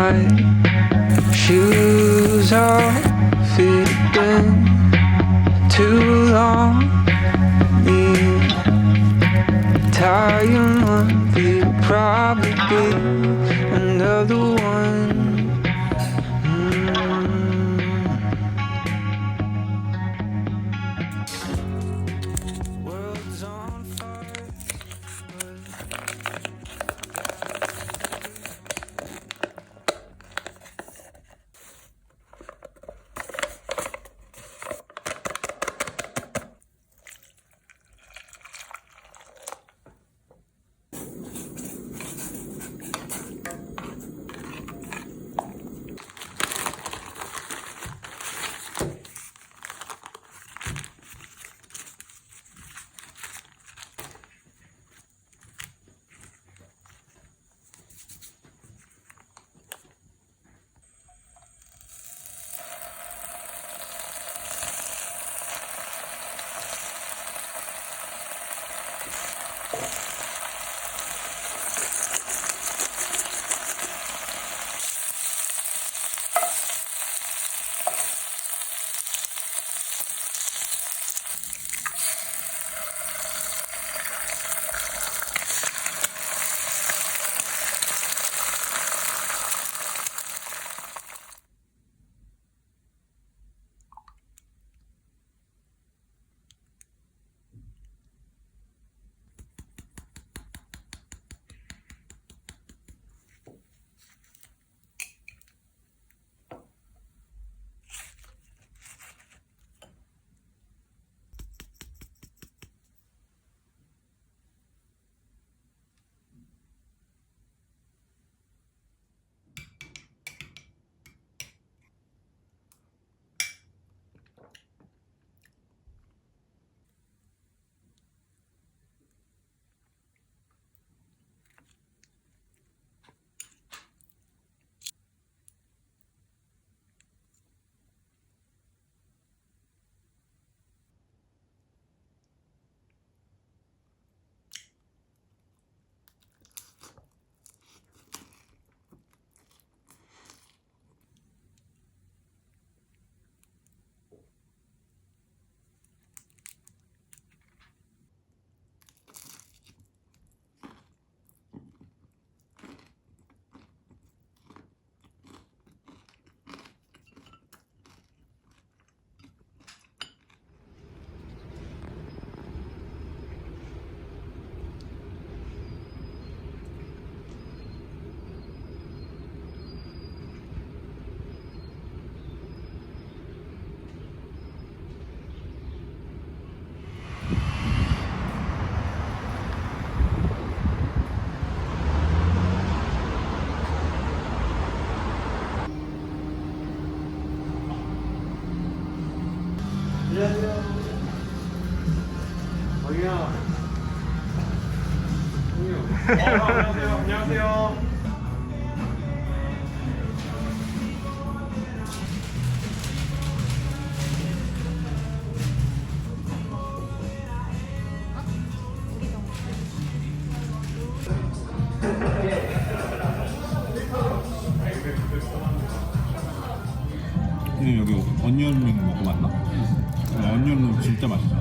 white shoes off, it's been too long. Need Italian month, it'll probably be another one. World's on fire. 안녕하세요. 정이야. 안녕하세요. 안녕하세요. 여기 언니언링 먹어봤나? 언니언링 진짜 맛있어.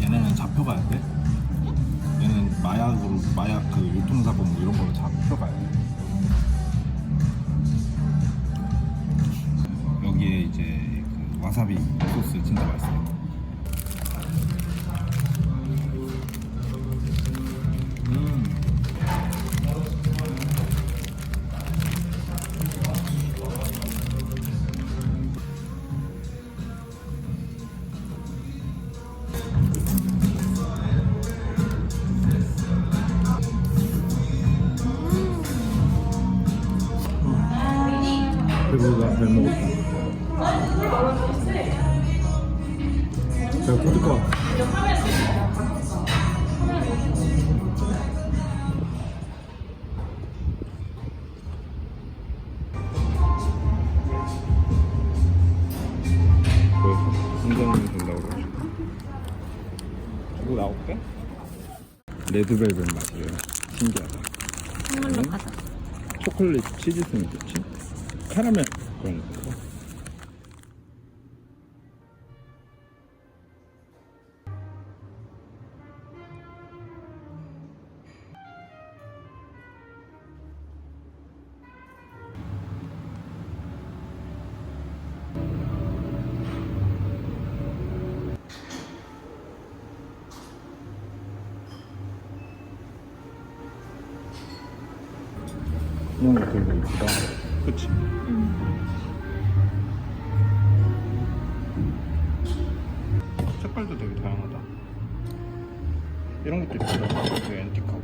얘네는 잡혀가야 돼. 얘는 마약 그 유통사범 뭐 이런 걸로 잡혀가야 돼. 여기에 이제 그 와사비 소스 진짜 맛있어요. 배부르다. 잘 먹었다. 잘 터질까? 그래서 신경 된다고 그러죠. 9개? 레드벨벳 맛이에요. 신기하다. 선물로 응? 받아. 초콜릿 치즈 샌드위치? 카라멜 그런 거. 이런 거 되게 이쁘다. 그치? 색깔도 되게 다양하다. 이런 것도 이쁘다. 되게 앤틱하고.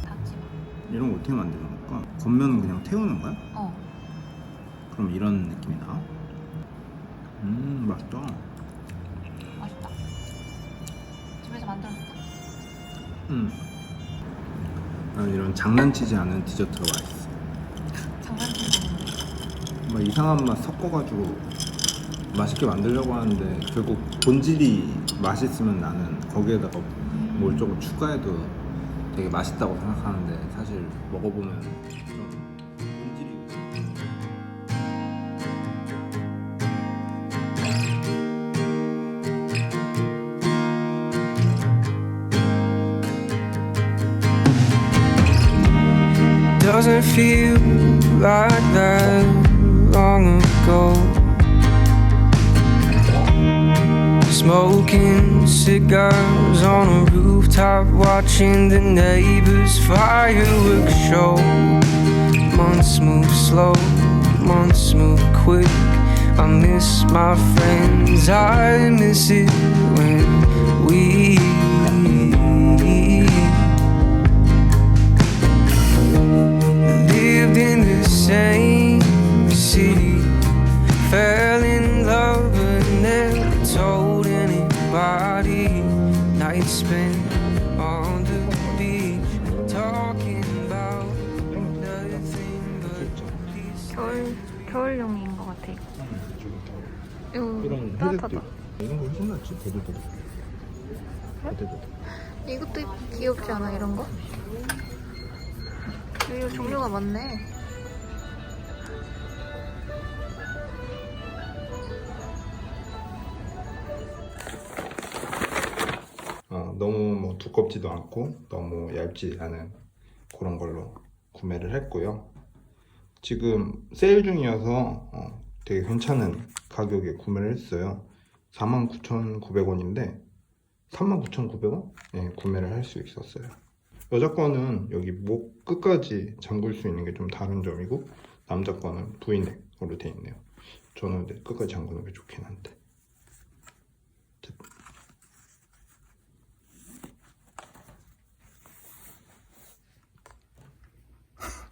닫지 마. 이런 거 어떻게 만드는 걸까? 겉면은 그냥 태우는 거야? 어. 그럼 이런 느낌이 나? 맛있다. 맛있다. 집에서 만들어줄까? 난 이런 장난치지 않은 디저트가 맛있어. 장난치는 막 이상한 맛 섞어가지고 맛있게 만들려고 하는데 결국 본질이 맛있으면 나는 거기에다가 뭘 조금 추가해도 되게 맛있다고 생각하는데 사실 먹어보면 좀 본질이 Doesn't feel like that long ago. Smoking cigars on a rooftop, watching the neighbors' fireworks show. Months move slow, months move quick. I miss my friends, I miss it when we lived in the same city, fell in love but never told anybody. Nights spent on the beach, talking about nothing but peace. 겨울용인 것 같아. 이거 이런 따뜻하다. 이런 거 훨씬 낫지. 대들대들. 대들대들. 이것도 귀엽지 않아 이런 거? 이거 종류가 많네. 너무 뭐 두껍지도 않고 너무 얇지 않은 그런 걸로 구매를 했고요. 지금 세일 중이어서 되게 괜찮은 가격에 구매를 했어요. 49,900원인데 39,900원? 네, 구매를 할 수 있었어요. 여자 거는 여기 목 끝까지 잠글 수 있는 게 좀 다른 점이고 남자 거는 V넥으로 돼 있네요. 저는 근데 끝까지 잠그는 게 좋긴 한데.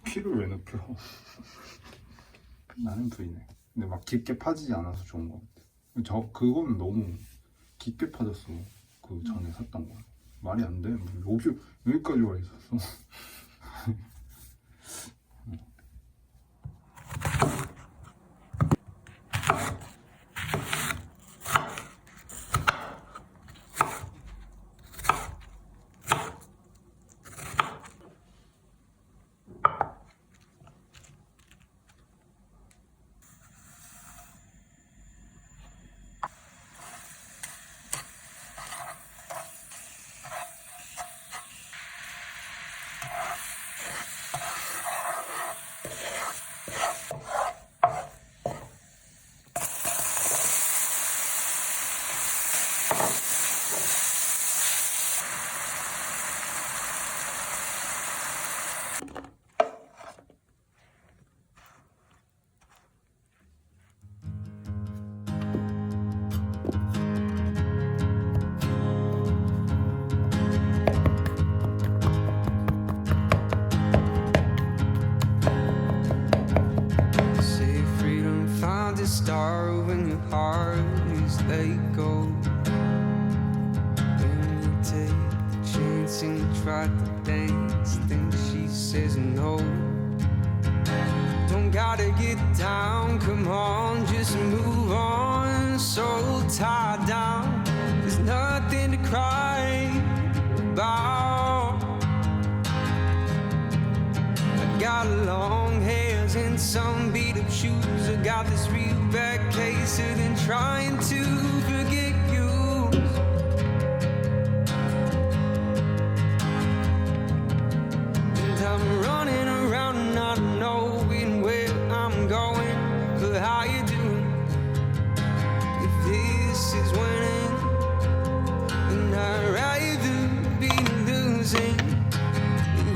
키를 왜 높여? 나는 V넥. 근데 막 깊게 파지지 않아서 좋은 것 같아. 그거는 너무 깊게 파졌어. 그 전에 샀던 거. 말이 안 돼. 여기까지 와 있었어. Say freedom found a star when your heart is let go. When you take the chance and you try to dance, then she says no. Don't gotta get down, come on, just move on. So tied down, there's nothing to cry about. I got long hairs and some beat up shoes. I got this real bad case of then trying to forget you. And I'm running around and not knowing where I'm going or how you doing. If this is winning, then I'd rather be losing.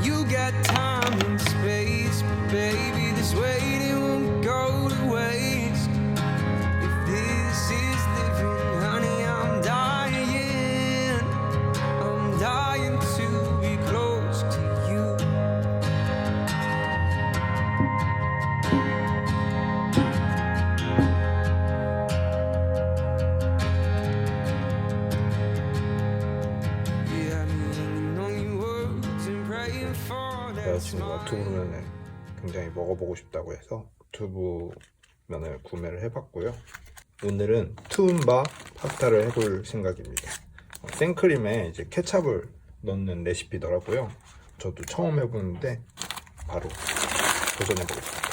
You got time and space, but baby, this waiting won't go to waste. If this is living, honey, I'm dying to be close to you. Yeah, I'm hanging on your words and praying for that 여자친구가 smile. 두부면을 굉장히 먹어보고 싶다고 해서 두부면을 구매를 해봤고요. 오늘은 투움바 파스타를 해볼 생각입니다. 생크림에 이제 케찹을 넣는 레시피더라고요. 저도 처음 해보는데 바로 도전해보겠습니다.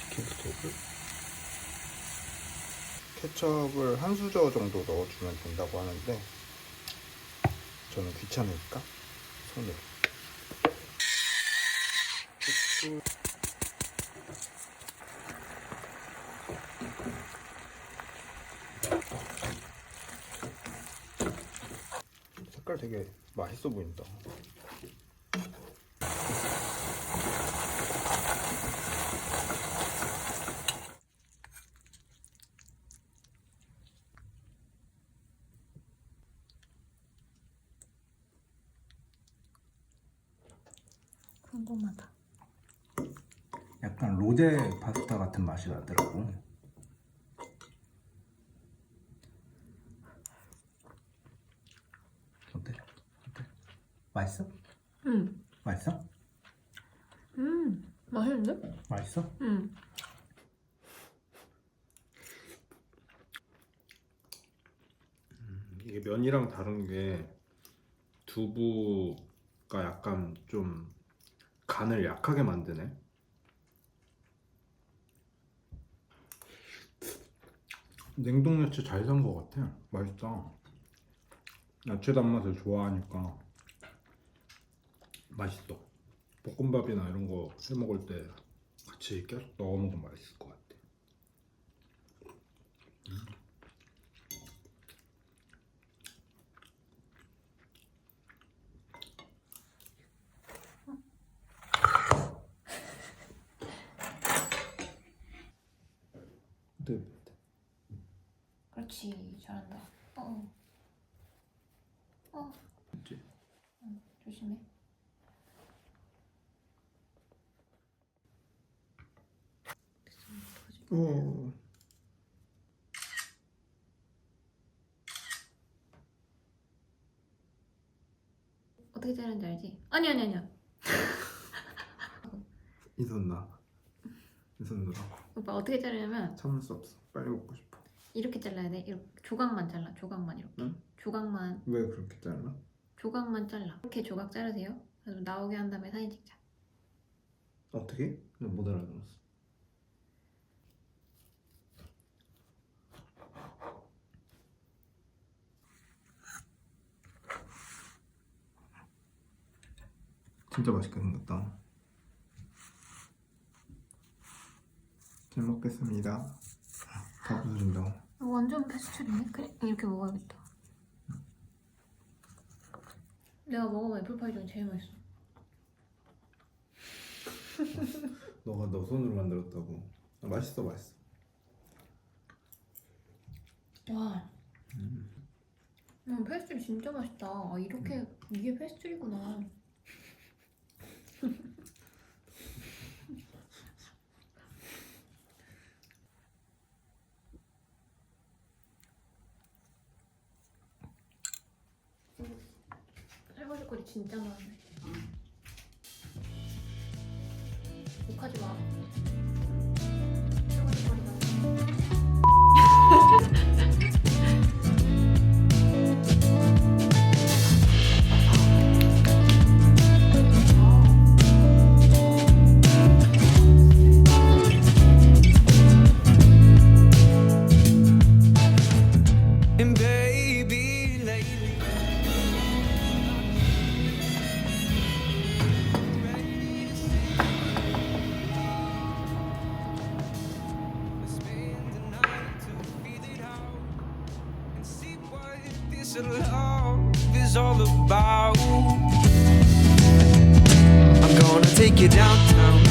치킨 스톡을 케첩을 한 수저 정도 넣어주면 된다고 하는데 저는 귀찮으니까 손으로. 색깔 되게 맛있어 보인다. 궁금하다. 약간 로제 파스타 같은 맛이 나더라고. 어때? 어때? 맛있어? 응. 맛있어? 맛있는데? 맛있어? 응. 이게 면이랑 다른 게 두부가 약간 좀 간을 약하게 만드네. 냉동 야채 잘 산 거 같아. 맛있다. 야채 단맛을 좋아하니까 맛있어. 볶음밥이나 이런 거 해 먹을 때 같이 계속 넣어 먹으면 맛있을 것 같아. 네. 그렇지, 잘한다. 그치? 응, 조심해. 어. 어떻게 자르는지 알지? 아니야. 이 손 나. 이 손 들어. 오빠 어떻게 자르냐면 참을 수 없어. 빨리 먹고 싶어. 이렇게 잘라야 돼. 이렇게 조각만 잘라. 조각만 이렇게. 응? 조각만 왜 그렇게 잘라? 잘라. 이렇게 조각 자르세요. 그래서 나오게 한 다음에 사진 찍자. 어떻게? 나 못 알아들었어. 진짜 맛있게 생겼다. 잘 먹겠습니다. 다 부서진다. 완전 페스츄리네? 그래 이렇게 먹어야겠다. 내가 먹어본 애플파이 중에 제일 맛있어. 너가 너 손으로 만들었다고. 아, 맛있어. 와. 페스츄리 진짜 맛있다. 아 이렇게 이게 페스츄리구나. 설거지거리 진짜 많네. 욕하지 마. 설거지거리 많네. And baby, lately spend the night to feel it out and see what this love is all about. I'm gonna take you downtown,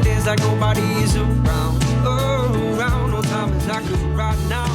dance like nobody's around. Oh, around, no time is like right now.